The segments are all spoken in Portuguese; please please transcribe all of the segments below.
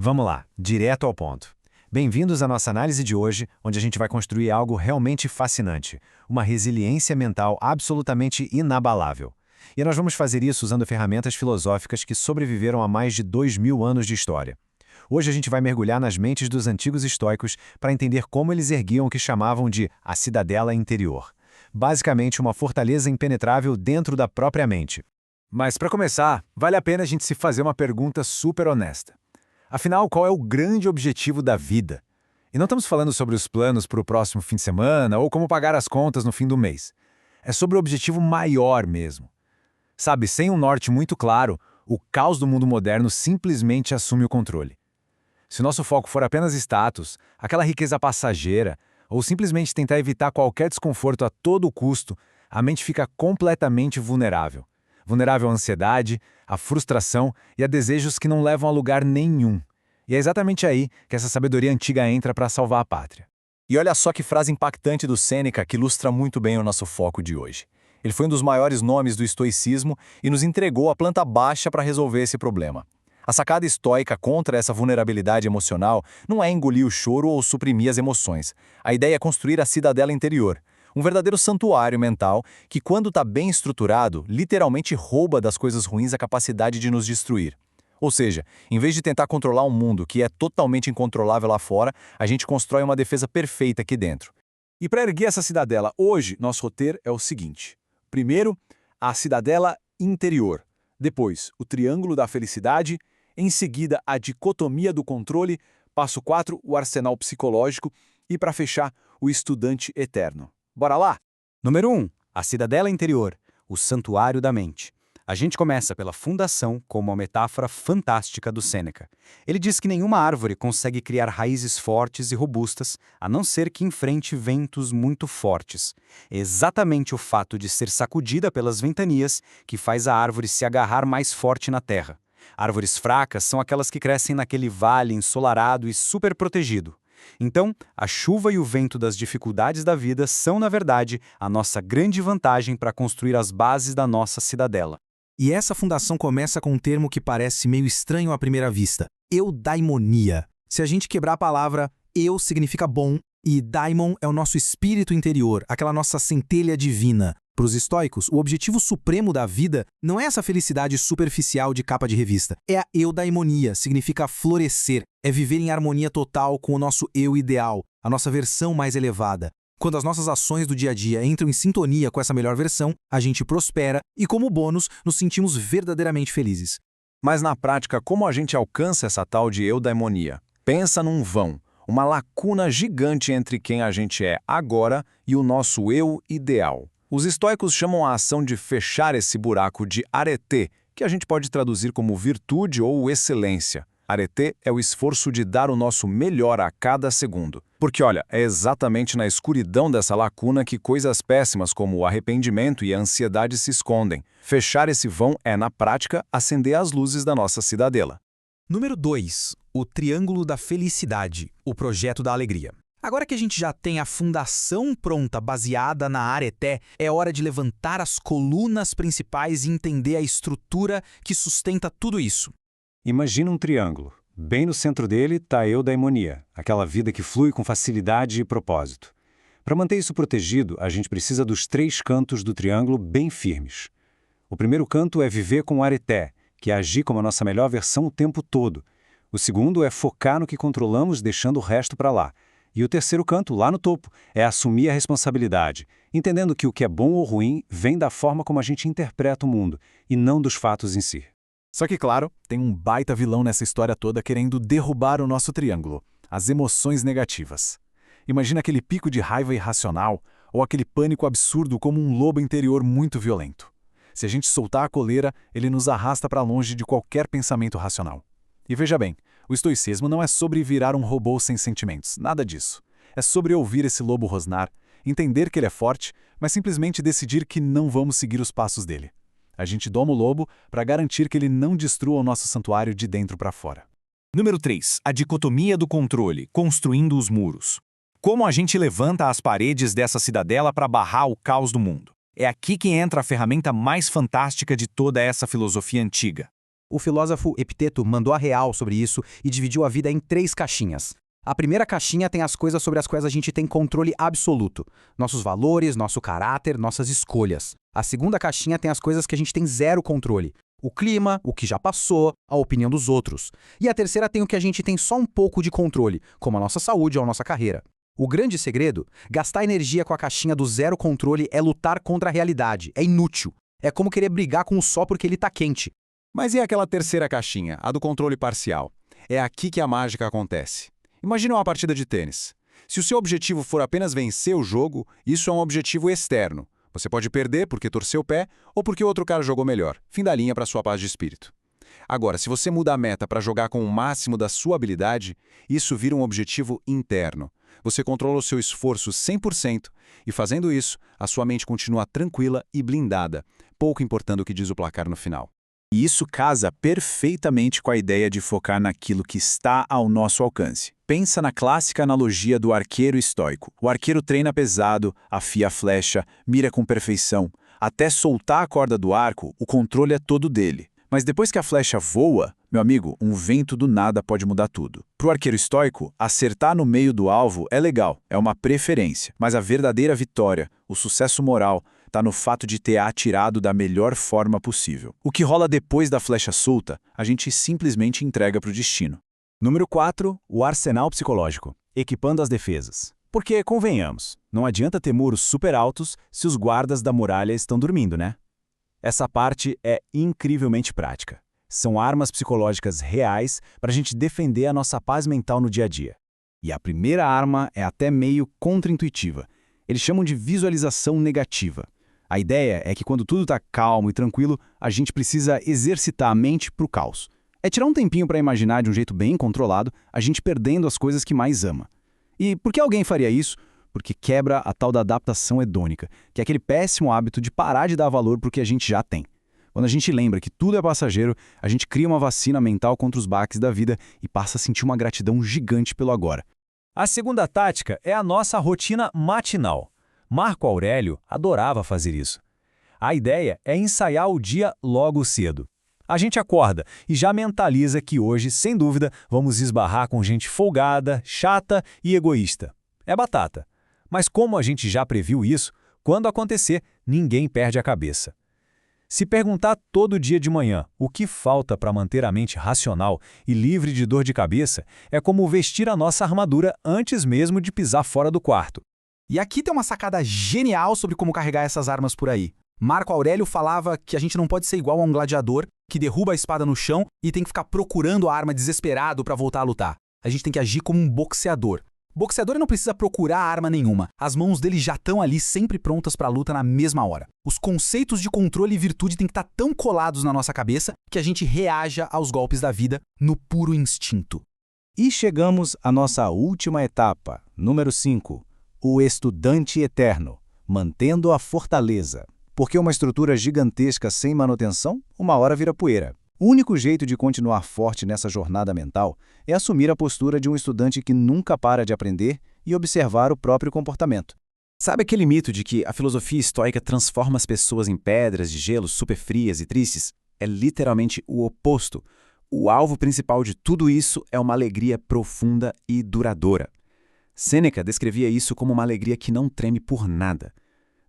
Vamos lá, direto ao ponto. Bem-vindos à nossa análise de hoje, onde a gente vai construir algo realmente fascinante, uma resiliência mental absolutamente inabalável. E nós vamos fazer isso usando ferramentas filosóficas que sobreviveram a mais de 2000 anos de história. Hoje a gente vai mergulhar nas mentes dos antigos estoicos para entender como eles erguiam o que chamavam de a cidadela interior. Basicamente, uma fortaleza impenetrável dentro da própria mente. Mas para começar, vale a pena a gente se fazer uma pergunta super honesta. Afinal, qual é o grande objetivo da vida? E não estamos falando sobre os planos para o próximo fim de semana ou como pagar as contas no fim do mês. É sobre o objetivo maior mesmo. Sabe, sem um norte muito claro, o caos do mundo moderno simplesmente assume o controle. Se nosso foco for apenas status, aquela riqueza passageira, ou simplesmente tentar evitar qualquer desconforto a todo custo, a mente fica completamente vulnerável. Vulnerável à ansiedade, à frustração e a desejos que não levam a lugar nenhum. E é exatamente aí que essa sabedoria antiga entra para salvar a pátria. E olha só que frase impactante do Sêneca que ilustra muito bem o nosso foco de hoje. Ele foi um dos maiores nomes do estoicismo e nos entregou a planta baixa para resolver esse problema. A sacada estoica contra essa vulnerabilidade emocional não é engolir o choro ou suprimir as emoções. A ideia é construir a cidadela interior, um verdadeiro santuário mental que, quando está bem estruturado, literalmente rouba das coisas ruins a capacidade de nos destruir. Ou seja, em vez de tentar controlar um mundo que é totalmente incontrolável lá fora, a gente constrói uma defesa perfeita aqui dentro. E para erguer essa cidadela hoje, nosso roteiro é o seguinte. Primeiro, a cidadela interior. Depois, o triângulo da felicidade. Em seguida, a dicotomia do controle. Passo 4, o arsenal psicológico. E para fechar, o estudante eterno. Bora lá? Número 1. A cidadela interior, o santuário da mente. A gente começa pela fundação com uma metáfora fantástica do Sêneca. Ele diz que nenhuma árvore consegue criar raízes fortes e robustas, a não ser que enfrente ventos muito fortes. É exatamente o fato de ser sacudida pelas ventanias que faz a árvore se agarrar mais forte na terra. Árvores fracas são aquelas que crescem naquele vale ensolarado e super protegido. Então, a chuva e o vento das dificuldades da vida são, na verdade, a nossa grande vantagem para construir as bases da nossa cidadela. E essa fundação começa com um termo que parece meio estranho à primeira vista: eudaimonia. Se a gente quebrar a palavra, eu significa bom e daimon é o nosso espírito interior, aquela nossa centelha divina. Para os estoicos, o objetivo supremo da vida não é essa felicidade superficial de capa de revista. É a eudaimonia, significa florescer, é viver em harmonia total com o nosso eu ideal, a nossa versão mais elevada. Quando as nossas ações do dia a dia entram em sintonia com essa melhor versão, a gente prospera e, como bônus, nos sentimos verdadeiramente felizes. Mas na prática, como a gente alcança essa tal de eudaimonia? Pensa num vão, uma lacuna gigante entre quem a gente é agora e o nosso eu ideal. Os estoicos chamam a ação de fechar esse buraco de arete, que a gente pode traduzir como virtude ou excelência. Arete é o esforço de dar o nosso melhor a cada segundo. Porque, olha, é exatamente na escuridão dessa lacuna que coisas péssimas como o arrependimento e a ansiedade se escondem. Fechar esse vão é, na prática, acender as luzes da nossa cidadela. Número 2. O triângulo da felicidade, o projeto da alegria. Agora que a gente já tem a fundação pronta, baseada na areté, é hora de levantar as colunas principais e entender a estrutura que sustenta tudo isso. Imagina um triângulo. Bem no centro dele está a eudaimonia, aquela vida que flui com facilidade e propósito. Para manter isso protegido, a gente precisa dos 3 cantos do triângulo bem firmes. O primeiro canto é viver com areté, que é agir como a nossa melhor versão o tempo todo. O segundo é focar no que controlamos, deixando o resto para lá. E o terceiro canto, lá no topo, é assumir a responsabilidade, entendendo que o que é bom ou ruim vem da forma como a gente interpreta o mundo, e não dos fatos em si. Só que, claro, tem um baita vilão nessa história toda querendo derrubar o nosso triângulo, as emoções negativas. Imagina aquele pico de raiva irracional ou aquele pânico absurdo como um lobo interior muito violento. Se a gente soltar a coleira, ele nos arrasta para longe de qualquer pensamento racional. E veja bem, o estoicismo não é sobre virar um robô sem sentimentos, nada disso. É sobre ouvir esse lobo rosnar, entender que ele é forte, mas simplesmente decidir que não vamos seguir os passos dele. A gente doma o lobo para garantir que ele não destrua o nosso santuário de dentro para fora. Número 3. A dicotomia do controle, construindo os muros. Como a gente levanta as paredes dessa cidadela para barrar o caos do mundo? É aqui que entra a ferramenta mais fantástica de toda essa filosofia antiga: O filósofo Epiteto mandou a real sobre isso e dividiu a vida em 3 caixinhas. A primeira caixinha tem as coisas sobre as quais a gente tem controle absoluto. Nossos valores, nosso caráter, nossas escolhas. A segunda caixinha tem as coisas que a gente tem 0 controle. O clima, o que já passou, a opinião dos outros. E a terceira tem o que a gente tem só um pouco de controle, como a nossa saúde ou a nossa carreira. O grande segredo, gastar energia com a caixinha do 0 controle é lutar contra a realidade, é inútil. É como querer brigar com o sol porque ele tá quente. Mas e aquela terceira caixinha, a do controle parcial? É aqui que a mágica acontece. Imagine uma partida de tênis. Se o seu objetivo for apenas vencer o jogo, isso é um objetivo externo. Você pode perder porque torceu o pé ou porque o outro cara jogou melhor. Fim da linha para sua paz de espírito. Agora, se você muda a meta para jogar com o máximo da sua habilidade, isso vira um objetivo interno. Você controla o seu esforço 100% e, fazendo isso, a sua mente continua tranquila e blindada, pouco importando o que diz o placar no final. E isso casa perfeitamente com a ideia de focar naquilo que está ao nosso alcance. Pensa na clássica analogia do arqueiro estoico. O arqueiro treina pesado, afia a flecha, mira com perfeição. Até soltar a corda do arco, o controle é todo dele. Mas depois que a flecha voa, meu amigo, um vento do nada pode mudar tudo. Para o arqueiro estoico, acertar no meio do alvo é legal, é uma preferência. Mas a verdadeira vitória, o sucesso moral, está no fato de ter atirado da melhor forma possível. O que rola depois da flecha solta, a gente simplesmente entrega para o destino. Número 4, o arsenal psicológico, equipando as defesas. Porque, convenhamos, não adianta ter muros super altos se os guardas da muralha estão dormindo, né? Essa parte é incrivelmente prática. São armas psicológicas reais para a gente defender a nossa paz mental no dia a dia. E a primeira arma é até meio contraintuitiva. Eles chamam de visualização negativa. A ideia é que quando tudo está calmo e tranquilo, a gente precisa exercitar a mente para o caos. É tirar um tempinho para imaginar de um jeito bem controlado, a gente perdendo as coisas que mais ama. E por que alguém faria isso? Porque quebra a tal da adaptação hedônica, que é aquele péssimo hábito de parar de dar valor para o que a gente já tem. Quando a gente lembra que tudo é passageiro, a gente cria uma vacina mental contra os baques da vida e passa a sentir uma gratidão gigante pelo agora. A segunda tática é a nossa rotina matinal. Marco Aurélio adorava fazer isso. A ideia é ensaiar o dia logo cedo. A gente acorda e já mentaliza que hoje, sem dúvida, vamos esbarrar com gente folgada, chata e egoísta. É batata. Mas como a gente já previu isso, quando acontecer, ninguém perde a cabeça. Se perguntar todo dia de manhã o que falta para manter a mente racional e livre de dor de cabeça, é como vestir a nossa armadura antes mesmo de pisar fora do quarto. E aqui tem uma sacada genial sobre como carregar essas armas por aí. Marco Aurélio falava que a gente não pode ser igual a um gladiador que derruba a espada no chão e tem que ficar procurando a arma desesperado para voltar a lutar. A gente tem que agir como um boxeador. Boxeador não precisa procurar arma nenhuma. As mãos dele já estão ali sempre prontas para a luta na mesma hora. Os conceitos de controle e virtude têm que estar tão colados na nossa cabeça que a gente reaja aos golpes da vida no puro instinto. E chegamos à nossa última etapa, número 5. O estudante eterno, mantendo a fortaleza. Porque uma estrutura gigantesca sem manutenção, uma hora vira poeira. O único jeito de continuar forte nessa jornada mental é assumir a postura de um estudante que nunca para de aprender e observar o próprio comportamento. Sabe aquele mito de que a filosofia estoica transforma as pessoas em pedras de gelo super frias e tristes? É literalmente o oposto. O alvo principal de tudo isso é uma alegria profunda e duradoura. Sêneca descrevia isso como uma alegria que não treme por nada.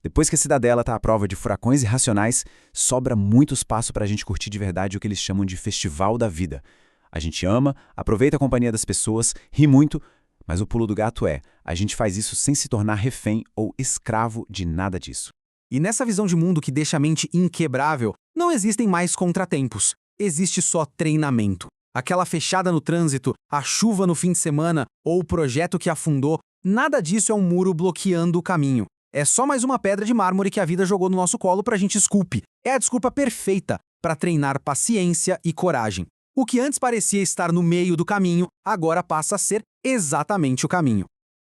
Depois que a cidadela está à prova de furacões irracionais, sobra muito espaço para a gente curtir de verdade o que eles chamam de festival da vida. A gente ama, aproveita a companhia das pessoas, ri muito, mas o pulo do gato é, a gente faz isso sem se tornar refém ou escravo de nada disso. E nessa visão de mundo que deixa a mente inquebrável, não existem mais contratempos. Existe só treinamento. Aquela fechada no trânsito, a chuva no fim de semana ou o projeto que afundou, nada disso é um muro bloqueando o caminho. É só mais uma pedra de mármore que a vida jogou no nosso colo para a gente esculpe. É a desculpa perfeita para treinar paciência e coragem. O que antes parecia estar no meio do caminho, agora passa a ser exatamente o caminho.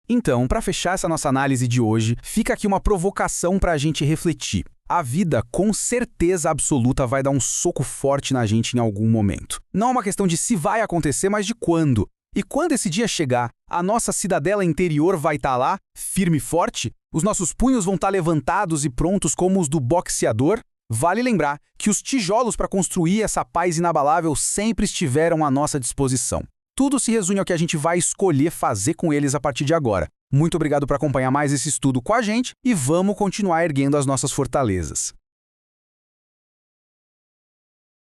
Então, para fechar essa nossa análise de hoje, fica aqui uma provocação para a gente refletir. A vida, com certeza absoluta, vai dar um soco forte na gente em algum momento. Não é uma questão de se vai acontecer, mas de quando. E quando esse dia chegar, a nossa cidadela interior vai estar lá, firme e forte? Os nossos punhos vão estar levantados e prontos como os do boxeador? Vale lembrar que os tijolos para construir essa paz inabalável sempre estiveram à nossa disposição. Tudo se resume ao que a gente vai escolher fazer com eles a partir de agora. Muito obrigado por acompanhar mais esse estudo com a gente e vamos continuar erguendo as nossas fortalezas.